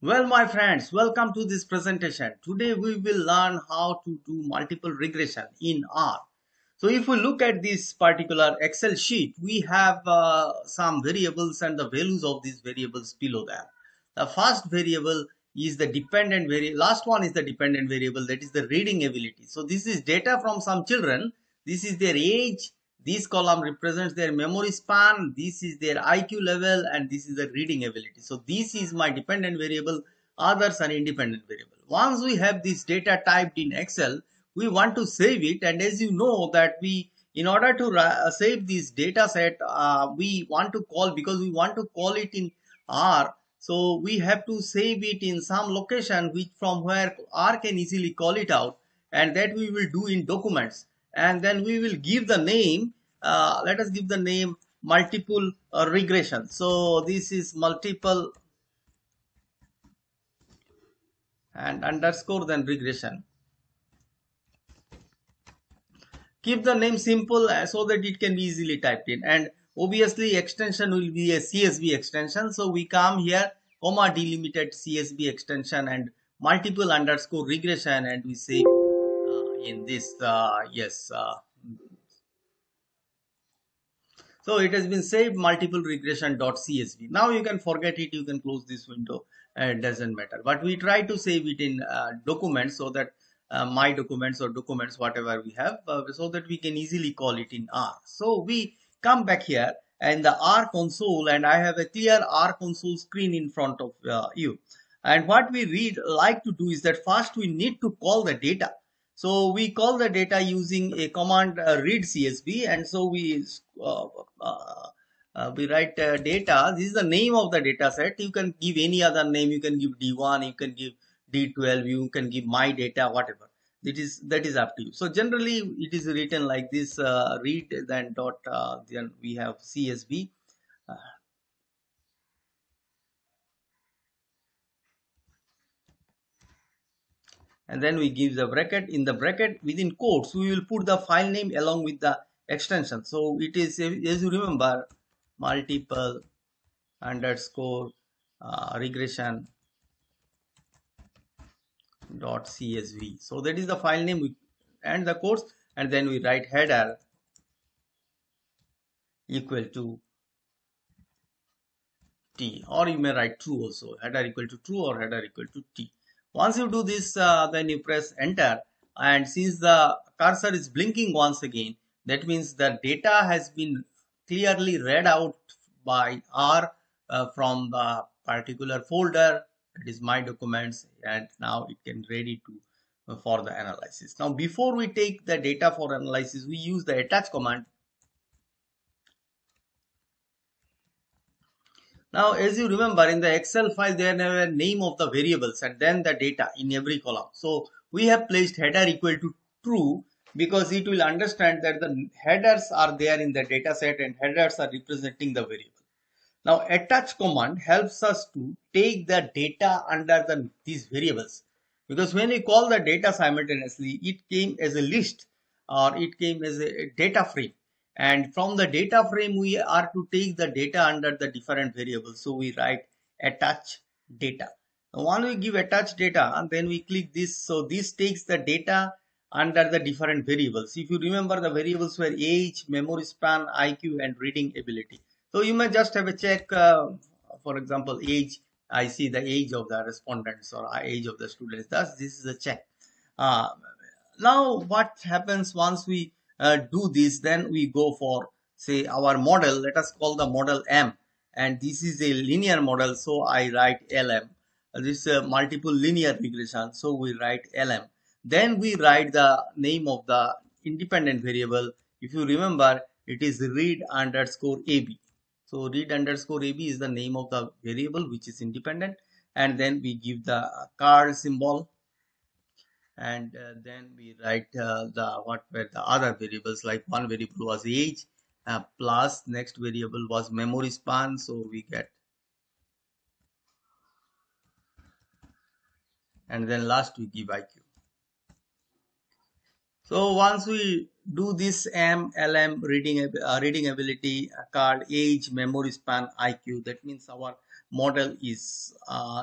Well, my friends, welcome to this presentation. Today we will learn how to do multiple regression in R. So if we look at this particular Excel sheet, we have some variables and the values of these variables below that. The first variable is the dependent variable. Last one is the dependent variable, that is the reading ability. So this is data from some children. This is their age. This column represents their memory span. This is their IQ level, and this is the reading ability. So this is my dependent variable. Others are independent variable. Once we have this data typed in Excel, we want to save it, and as you know that we, in order to save this data set, we want to call, because we want to call it in R, so we have to save it in some location which from where R can easily call it out, and that we will do in documents. And then we will give the name, let us give the name multiple regression. So this is multiple and underscore then regression. Keep the name simple so that it can be easily typed in, and obviously extension will be a CSV extension. So we come here, comma delimited CSV extension and multiple underscore regression, and we say in this yes, so it has been saved multiple regression.csv. Now you can forget it, you can close this window, it doesn't matter. But we try to save it in documents, so that my documents or documents, whatever we have, so that we can easily call it in R. So we come back here and the R console, and I have a clear R console screen in front of you. And what we like to do is that first we need to call the data. So we call the data using a command read CSV, and so uh, we write data. This is the name of the data set. You can give any other name. You can give D1, you can give D12, you can give my data, whatever. That is up to you. So generally it is written like this: read, then dot, then we have CSV. Uh, and then we give the bracket. In the bracket within quotes we will put the file name along with the extension. So it is, as you remember, multiple underscore regression dot csv. So that is the file name and the quotes, and then we write header equal to t, or you may write true also, header equal to true or header equal to t. Once you do this, then you press enter, and since the cursor is blinking once again, that means the data has been clearly read out by R from the particular folder, that is my documents, and now it can ready to for the analysis. Now before we take the data for analysis, we use the attach command. Now, as you remember, in the Excel file, there are a name of the variables and then the data in every column. So we have placed header equal to true, because it will understand that the headers are there in the data set and headers are representing the variable. Now, attach command helps us to take the data under these variables, because when we call the data simultaneously, it came as a list or it came as a data frame, and from the data frame we are to take the data under the different variables. So we write attach data. Now, once we give attach data and then we click this, so this takes the data under the different variables. If you remember, the variables were age, memory span, IQ, and reading ability. So you may just have a check, for example, age. I see the age of the respondents or age of the students. Thus, this is a check. Uh, Now, what happens once we do this? Then we go for, say, our model. Let us call the model M, and this is a linear model. So I write LM. This is a multiple linear regression. So we write LM. Then we write the name of the independent variable. If you remember, it is read underscore AB. So read underscore AB is the name of the variable which is independent, and then we give the card symbol, and then we write the what were the other variables. Like one variable was age, plus next variable was memory span, so we get, and then last we give IQ. So once we do this LM reading ability, card, age, memory span, IQ, that means our model is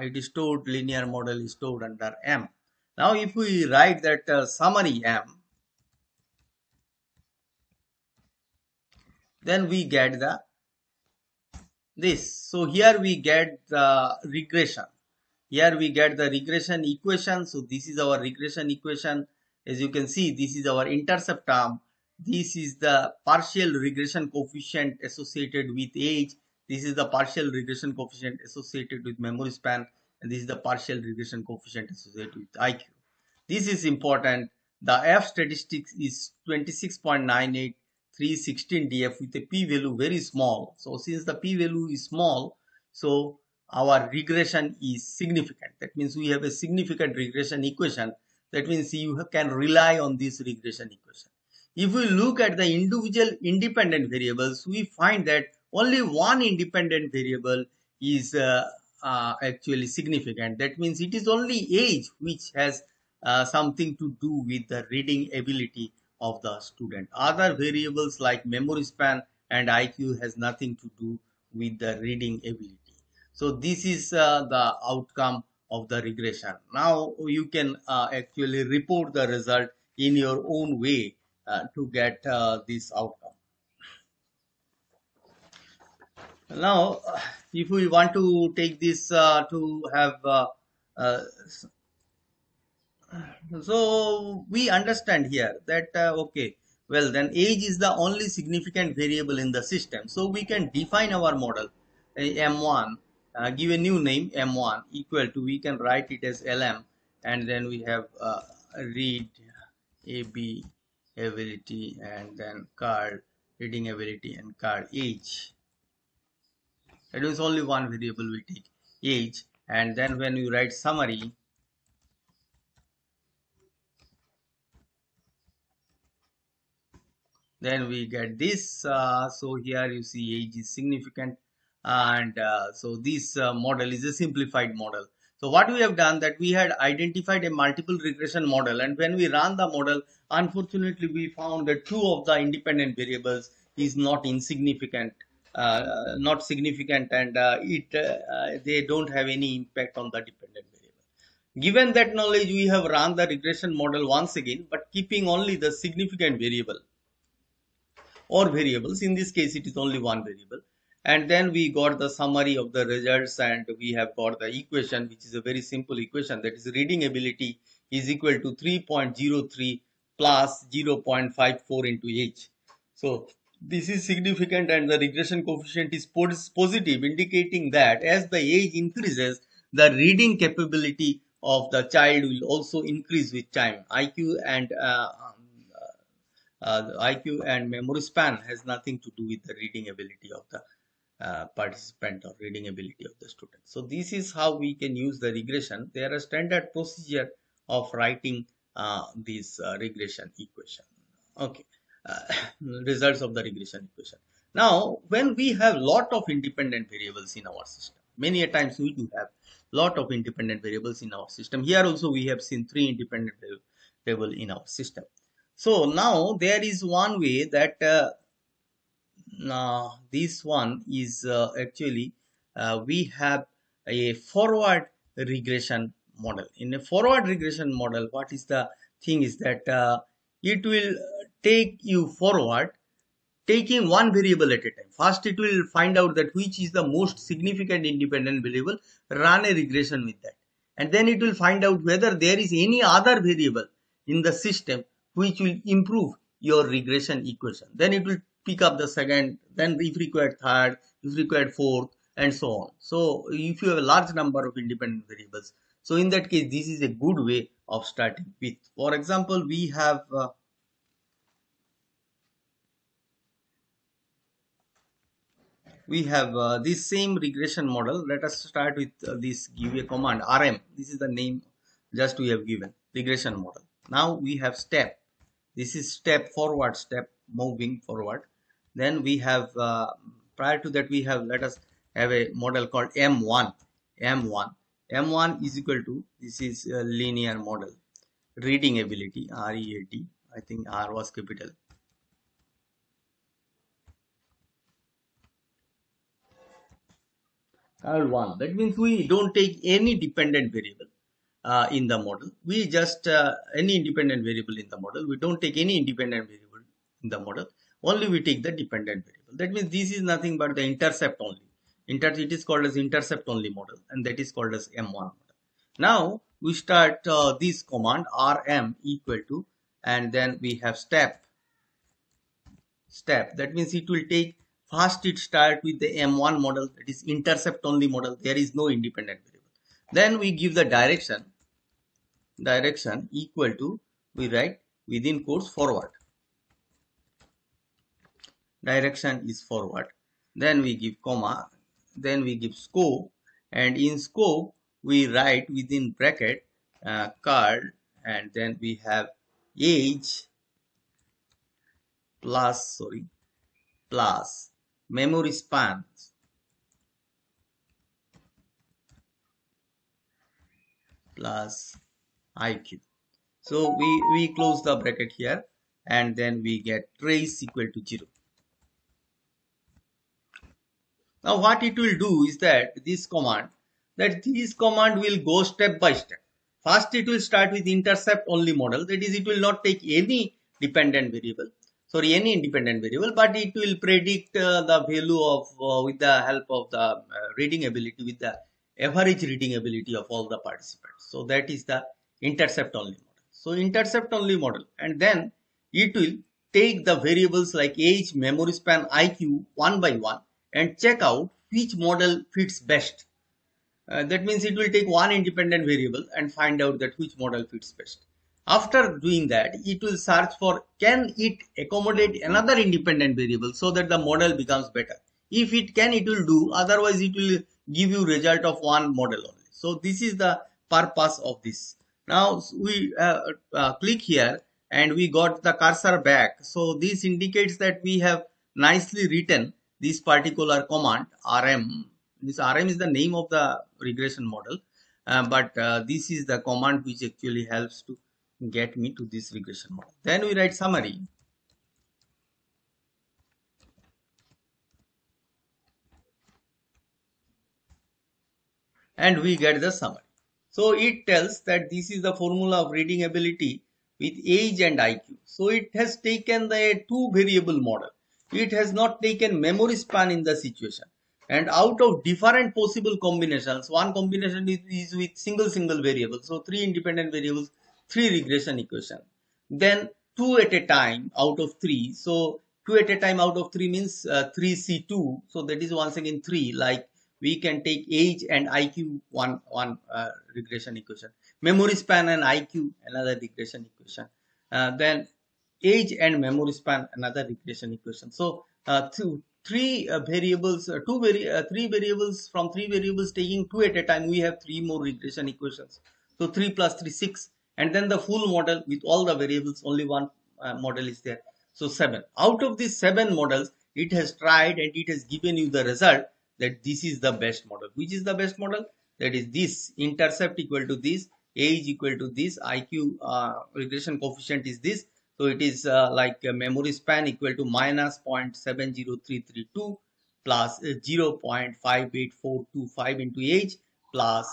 it is stored, linear model is stored under M. Now if we write that summary M, then we get the this. So here we get the regression. Here we get the regression equation. So this is our regression equation. As you can see, this is our intercept term. This is the partial regression coefficient associated with age. This is the partial regression coefficient associated with memory span. And this is the partial regression coefficient associated with IQ. This is important. The F statistics is 26.98316 DF with a p-value very small. So since the p-value is small, so our regression is significant. That means we have a significant regression equation. That means you can rely on this regression equation. If we look at the individual independent variables, we find that only one independent variable is actually significant. That means it is only age which has something to do with the reading ability of the student. Other variables like memory span and IQ has nothing to do with the reading ability. So this is the outcome of the regression. Now you can actually report the result in your own way to get this outcome. Now, if we want to take this to have uh, so we understand here that okay, well then age is the only significant variable in the system. So we can define our model M1, give a new name M1 equal to, we can write it as LM, and then we have read AB ability, and then card reading ability, and card age. That is only one variable we take, age, and then when you write summary, then we get this. So here you see age is significant, and so this model is a simplified model. So what we have done, that we had identified a multiple regression model, and when we run the model, unfortunately we found that two of the independent variables is not insignificant, not significant, and they don't have any impact on the dependent variable. Given that knowledge, we have run the regression model once again, but keeping only the significant variable or variables. In this case, it is only one variable. And then we got the summary of the results, and we have got the equation, which is a very simple equation, that is reading ability is equal to 3.03 plus 0.54 into age. So this is significant, and the regression coefficient is positive, indicating that as the age increases, the reading capability of the child will also increase with time. IQ and memory span has nothing to do with the reading ability of the participant or reading ability of the student. So this is how we can use the regression. There are standard procedure of writing this regression equation. Okay, uh, results of the regression equation. Now, when we have lot of independent variables in our system, many a times we do have lot of independent variables in our system. Here also we have seen 3 independent variable in our system. So now there is one way that this one is actually we have a forward regression model. In a forward regression model, what is the thing is that it will take you forward, taking one variable at a time. First, it will find out that which is the most significant independent variable, run a regression with that. And then it will find out whether there is any other variable in the system which will improve your regression equation. Then it will pick up the second, then if required third, if required fourth, and so on. So if you have a large number of independent variables, so in that case, this is a good way of starting with. For example, we have this same regression model. Let us start with this, give a command rm. This is the name just we have given, regression model. Now we have step. This is step forward, step moving forward. Then we have prior to that we have, let us have a model called m1. M1 is equal to, this is a linear model, reading ability, READ. I think R was capital. Or 1. That means we don't take any dependent variable in the model. We just any independent variable in the model. We don't take any independent variable in the model. Only we take the dependent variable. That means this is nothing but the intercept only. It is called as intercept only model, and that is called as M1 model. Now we start this command rm equal to, and then we have step. That means it will take first it start with the M1 model, that is intercept only model. There is no independent variable. Then we give the direction equal to, we write within quotes forward. Direction is forward. Then we give comma. Then we give scope, and in scope we write within bracket card, and then we have age plus memory span plus IQ. So we close the bracket here, and then we get trace equal to 0. Now what it will do is that this command will go step by step. First it will start with intercept only model, that is it will not take any dependent variable, any independent variable, but it will predict the value of with the help of the reading ability, with the average reading ability of all the participants. So that is the intercept only model. So intercept only model, and then it will take the variables like age, memory span, IQ one by one and check out which model fits best. That means it will take one independent variable and find out that which model fits best. After doing that, it will search for can it accommodate another independent variable so that the model becomes better. If it can, it will do, otherwise it will give you result of one model only. So this is the purpose of this. Now we click here and we got the cursor back. So this indicates that we have nicely written this particular command rm. This rm is the name of the regression model, but this is the command which actually helps to get me to this regression model. Then we write summary, and we get the summary. So it tells that this is the formula of reading ability with age and IQ. So it has taken the two variable model. It has not taken memory span in the situation. And out of different possible combinations, one combination is with single variable. So three independent variables, three regression equation. Then two at a time out of three. So two at a time out of three means 3C2. So that is once again 3, like we can take age and IQ one regression equation, memory span and IQ another regression equation, then age and memory span another regression equation. So three variables, three variables, from three variables taking two at a time, we have three more regression equations. So 3 plus 3 6, and then the full model with all the variables, only one model is there. So 7. Out of these 7 models, it has tried and it has given you the result that this is the best model. Which is the best model? That is this intercept equal to this, age equal to this, IQ regression coefficient is this. So it is like a memory span equal to minus 0.70332 plus 0.58425 into age plus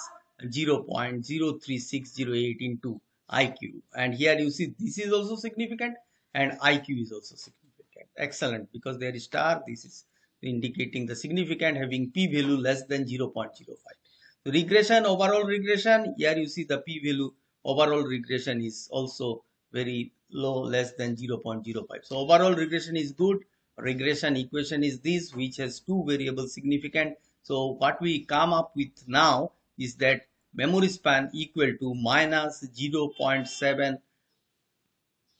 0.03608 into IQ. And here you see this is also significant and IQ is also significant. Excellent, because there is star. This is indicating the significant having p-value less than 0.05. So regression, overall regression, here you see the p-value overall regression is also very low, less than 0.05. So overall regression is good. Regression equation is this, which has two variables significant. So what we come up with now is that memory span equal to minus 0.7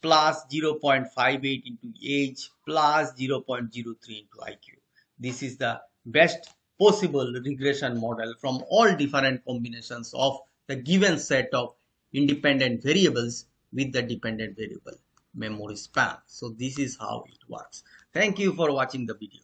plus 0.58 into age plus 0.03 into IQ. This is the best possible regression model from all different combinations of the given set of independent variables with the dependent variable memory span. So this is how it works. Thank you for watching the video.